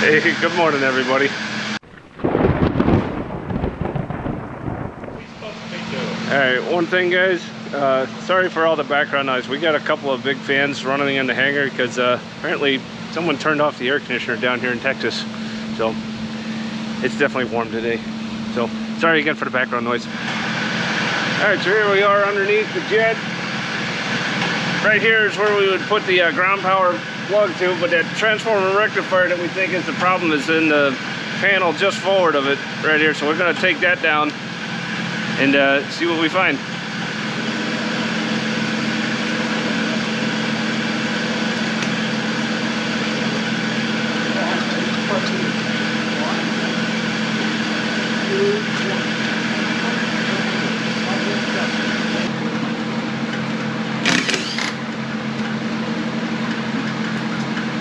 Hey, good morning, everybody. Alright, one thing, guys, sorry for all the background noise. We got a couple of big fans running in the hangar because apparently someone turned off the air conditioner down here in Texas. So it's definitely warm today. So sorry again for the background noise. Alright, so here we are underneath the jet. Right here is where we would put the ground power plug to, but that transformer rectifier that we think is the problem is in the panel just forward of it right here. So we're going to take that down and see what we find.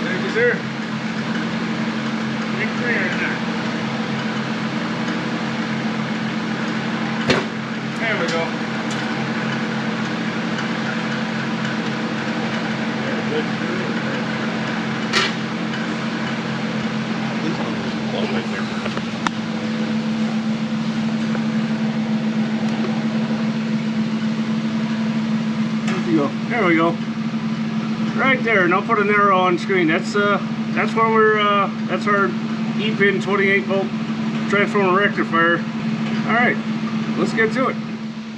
Thank you, sir. Big clear in there. There we go. There we go. Right there, and I'll put an arrow on screen. That's where we're that's our E-pin 28-volt transformer rectifier. All right, let's get to it.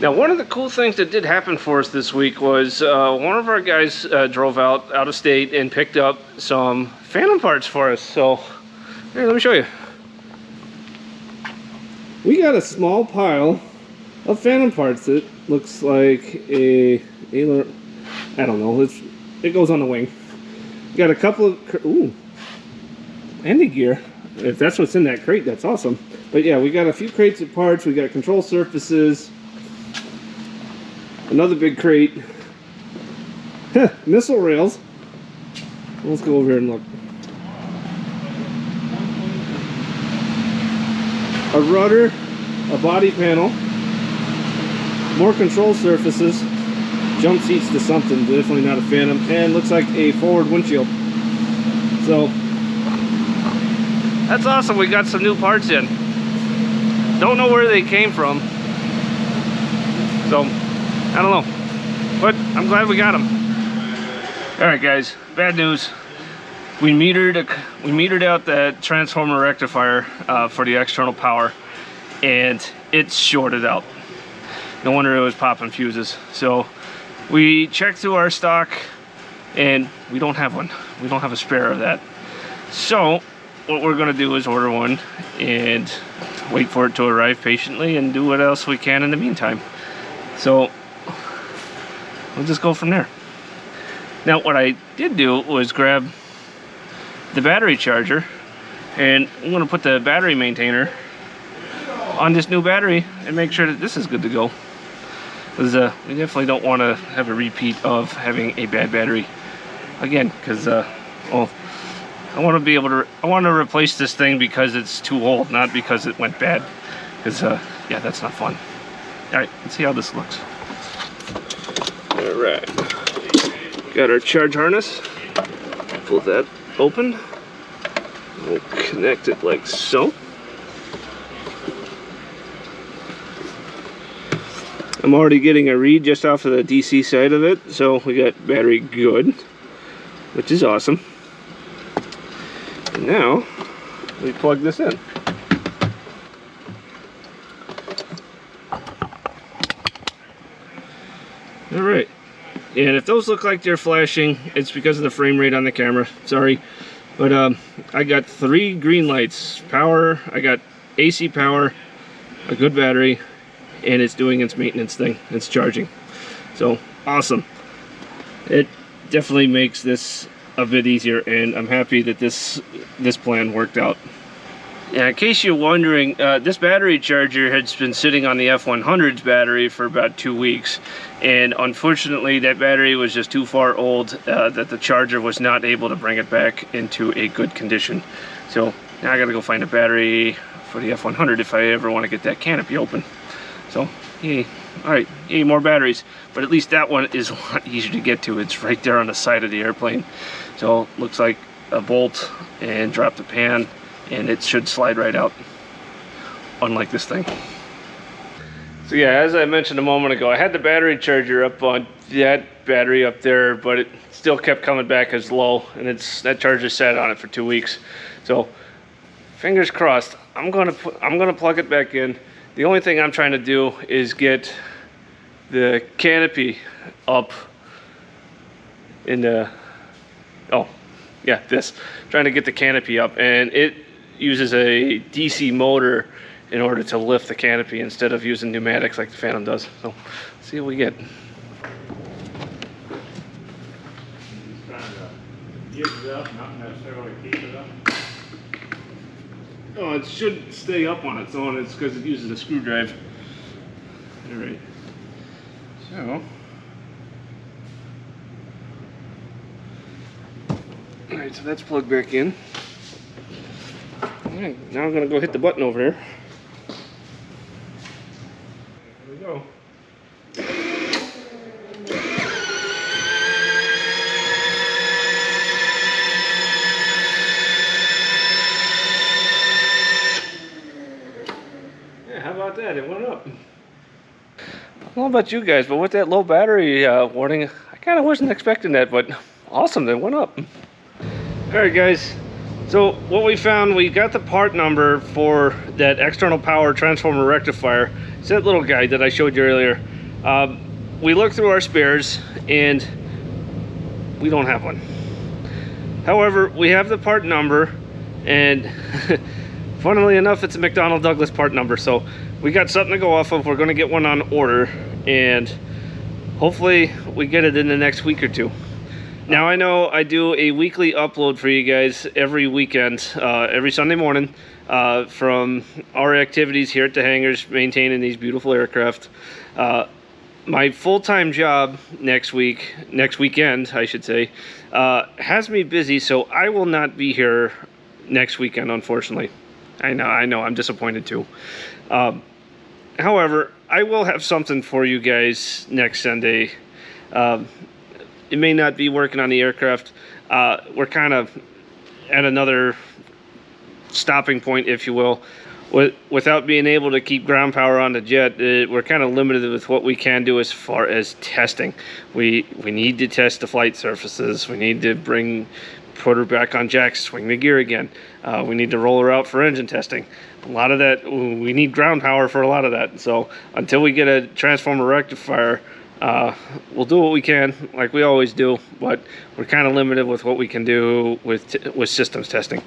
Now, one of the cool things that did happen for us this week was one of our guys drove out of state and picked up some phantom parts for us. So here, let me show you. We got a small pile of phantom parts that looks like a I don't know, it goes on the wing. Got a couple of landing gear. If that's what's in that crate, that's awesome. But yeah, we got a few crates of parts. We got control surfaces, another big crate, missile rails. Let's go over here and look. A rudder, a body panel, more control surfaces, jump seats to something, definitely not a Phantom, and looks like a forward windshield. So that's awesome. We got some new parts in. Don't know where they came from, so I don't know, but I'm glad we got them. All right, guys, bad news. We metered out that transformer rectifier for the external power, and it's shorted out. No wonder it was popping fuses. So we checked through our stock, and we don't have one. We don't have a spare of that. So what we're gonna do is order one and wait for it to arrive patiently and do what else we can in the meantime. So we'll just go from there. Now, what I did do was grab the battery charger, and I'm gonna put the battery maintainer on this new battery and make sure that this is good to go. Because we definitely don't want to have a repeat of having a bad battery again, because well, I want to replace this thing because it's too old, not because it went bad. Because yeah, that's not fun. All right, let's see how this looks. All right, got our charge harness. Pull that open. We'll connect it like so. I'm already getting a read just off of the DC side of it, so we got battery good, which is awesome. And now we plug this in. All right, and if those look like they're flashing, it's because of the frame rate on the camera. Sorry, but I got 3 green lights: power, I got AC power, a good battery, and it's doing its maintenance thing. It's charging. So awesome. It definitely makes this a bit easier, and I'm happy that this plan worked out. Yeah, in case you're wondering, this battery charger has been sitting on the F-100's battery for about 2 weeks, and unfortunately that battery was just too far old that the charger was not able to bring it back into a good condition. So now I gotta go find a battery for the F-100 if I ever want to get that canopy open. So, yay. Alright, yay, more batteries. But at least that one is a lot easier to get to. It's right there on the side of the airplane. So, looks like a bolt and drop the pan, and it should slide right out, unlike this thing. So yeah, as I mentioned a moment ago, I had the battery charger up on that battery up there, but it still kept coming back as low, and that charger sat on it for 2 weeks. So fingers crossed, I'm gonna plug it back in. The only thing I'm trying to do is get the canopy up in the, oh yeah, trying to get the canopy up, and it uses a DC motor in order to lift the canopy instead of using pneumatics like the Phantom does. So let's see what we get. Oh, it should stay up on its own. It's because it uses a screwdriver. All right. So, all right. So that's plugged back in. All right. Now I'm gonna go hit the button over here. There we go. How about that? It went up. I don't know about you guys, but with that low battery warning, I kind of wasn't expecting that, but awesome, it went up. All right, guys. So what we found, we got the part number for that external power transformer rectifier. It's that little guy that I showed you earlier. We looked through our spares, and we don't have one. However, we have the part number, and funnily enough, it's a McDonnell Douglas part number, so we got something to go off of. We're going to get one on order, and hopefully we get it in the next week or two. Now, I know I do a weekly upload for you guys every weekend, every Sunday morning, from our activities here at the hangars, maintaining these beautiful aircraft. My full-time job next weekend, I should say, has me busy, so I will not be here next weekend, unfortunately. I know, I'm disappointed too. However, I will have something for you guys next Sunday. It may not be working on the aircraft. We're kind of at another stopping point, if you will. Without being able to keep ground power on the jet, we're kind of limited with what we can do as far as testing. We need to test the flight surfaces. We need to put her back on jacks, swing the gear again. We need to roll her out for engine testing. A lot of that, we need ground power for a lot of that. So until we get a transformer rectifier, we'll do what we can, like we always do, but we're kind of limited with what we can do with systems testing.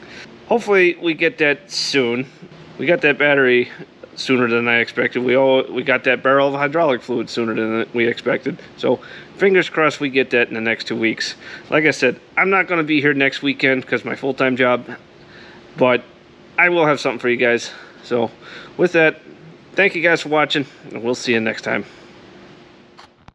Hopefully we get that soon. We got that battery sooner than I expected. We got that barrel of hydraulic fluid sooner than we expected. So fingers crossed we get that in the next 2 weeks. Like I said, I'm not going to be here next weekend because my full-time job, but I will have something for you guys. So with that, thank you guys for watching, and we'll see you next time.